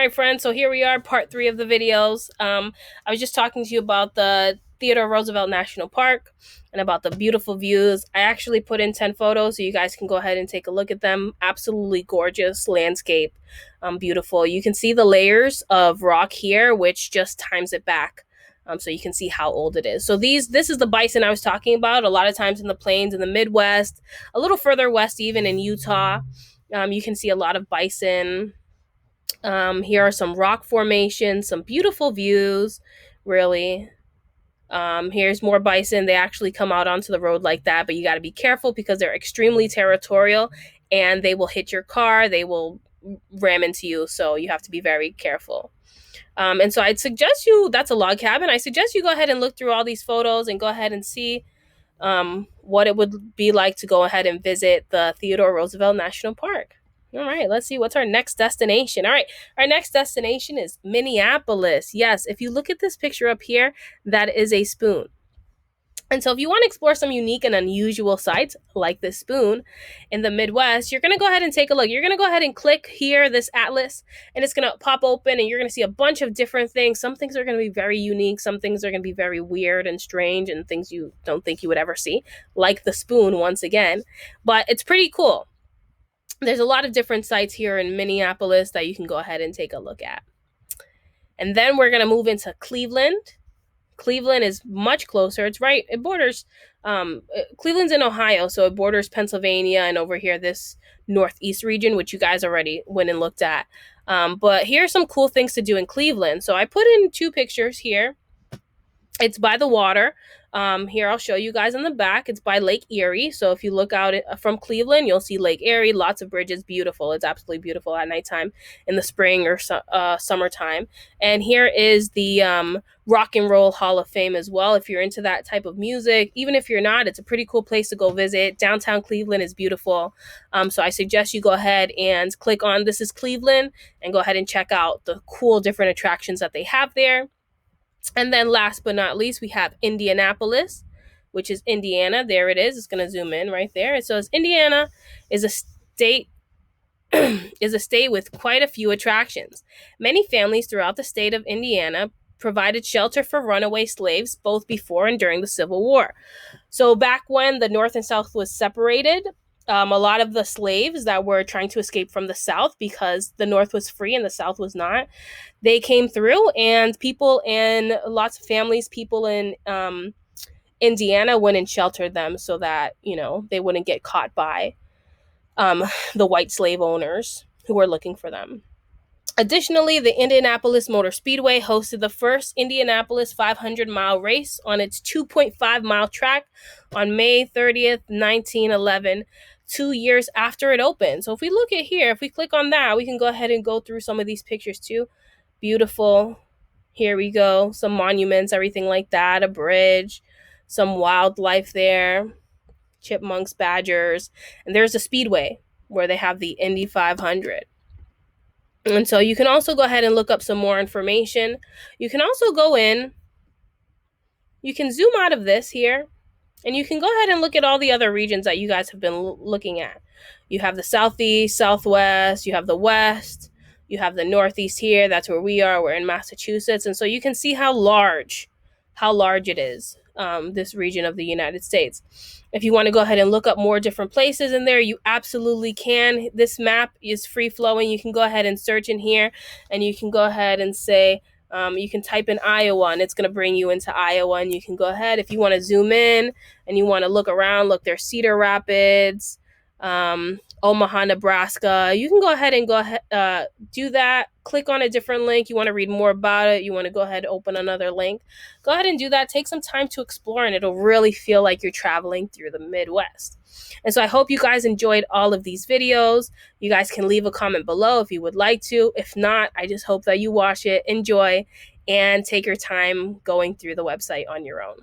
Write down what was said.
All right, friends, so here we are, part 3 of the videos. I was just talking to you about the Theodore Roosevelt National Park and about the beautiful views. I actually put in 10 photos so you guys can go ahead and take a look at them. Absolutely gorgeous landscape, beautiful. You can see the layers of rock here, which just times it back. So you can see how old it is. So this is the bison I was talking about. A lot of times in the plains in the Midwest, a little further west, even in Utah, you can see a lot of bison. Here are some rock formations, some beautiful views, really. Here's more bison. They actually come out onto the road like that, but you got to be careful because they're extremely territorial and they will hit your car. They will ram into you, so you have to be very careful. And so I'd suggest that's a log cabin. I suggest you go ahead and look through all these photos and go ahead and see what it would be like to go ahead and visit the Theodore Roosevelt National Park. All right, let's see what's our next destination. All right, our next destination is Minneapolis. Yes, if you look at this picture up here, that is a spoon. And so if you want to explore some unique and unusual sites like this spoon in the Midwest, you're going to go ahead and take a look. You're going to go ahead and click here, this atlas, and it's going to pop open and you're going to see a bunch of different things. Some things are going to be very unique. Some things are going to be very weird and strange and things you don't think you would ever see, like the spoon once again. But it's pretty cool. There's a lot of different sites here in Minneapolis that you can go ahead and take a look at. And then we're going to move into Cleveland. Cleveland is much closer. It borders, Cleveland's in Ohio, so it borders Pennsylvania and over here, this northeast region, which you guys already went and looked at. But here are some cool things to do in Cleveland. So I put in 2 pictures here. It's by the water. Here, I'll show you guys in the back. It's by Lake Erie. So if you look out from Cleveland, you'll see Lake Erie, lots of bridges, beautiful. It's absolutely beautiful at nighttime in the spring or summertime. And here is the Rock and Roll Hall of Fame as well. If you're into that type of music, even if you're not, it's a pretty cool place to go visit. Downtown Cleveland is beautiful. So I suggest you go ahead and click on This is Cleveland and go ahead and check out the cool different attractions that they have there. And then last but not least, we have Indianapolis, which is Indiana. There it is. It's going to zoom in right there. It says Indiana is a state is a state with quite a few attractions. Many families throughout the state of Indiana provided shelter for runaway slaves both before and during the Civil War. So back when the North and South was separated, a lot of the slaves that were trying to escape from the South because the North was free and the South was not, they came through, and people and lots of families, people in Indiana went and sheltered them so that, they wouldn't get caught by the white slave owners who were looking for them. Additionally, the Indianapolis Motor Speedway hosted the first Indianapolis 500-mile race on its 2.5-mile track on May 30th, 1911, 2 years after it opened. So if we look at here, if we click on that, we can go ahead and go through some of these pictures too. Beautiful. Here we go. Some monuments, everything like that, a bridge, some wildlife there, chipmunks, badgers, and there's a speedway where they have the Indy 500. And so you can also go ahead and look up some more information. You can also go in, you can zoom out of this here, and you can go ahead and look at all the other regions that you guys have been looking at. You have the Southeast, Southwest, you have the West, you have the Northeast here. That's where we are. We're in Massachusetts. And so you can see how large it is, this region of the United States. If you want to go ahead and look up more different places in there, you absolutely can. This map is free flowing. You can go ahead and search in here, and you can go ahead and say, you can type in Iowa and it's going to bring you into Iowa, and you can go ahead if you want to zoom in and you want to look around. Look, there's Cedar Rapids, Omaha, Nebraska. You can go ahead and do that. Click on a different link. You want to read more about it. You want to go ahead and open another link. Go ahead and do that. Take some time to explore, and it'll really feel like you're traveling through the Midwest. And so I hope you guys enjoyed all of these videos. You guys can leave a comment below if you would like to. If not, I just hope that you watch it, enjoy, and take your time going through the website on your own.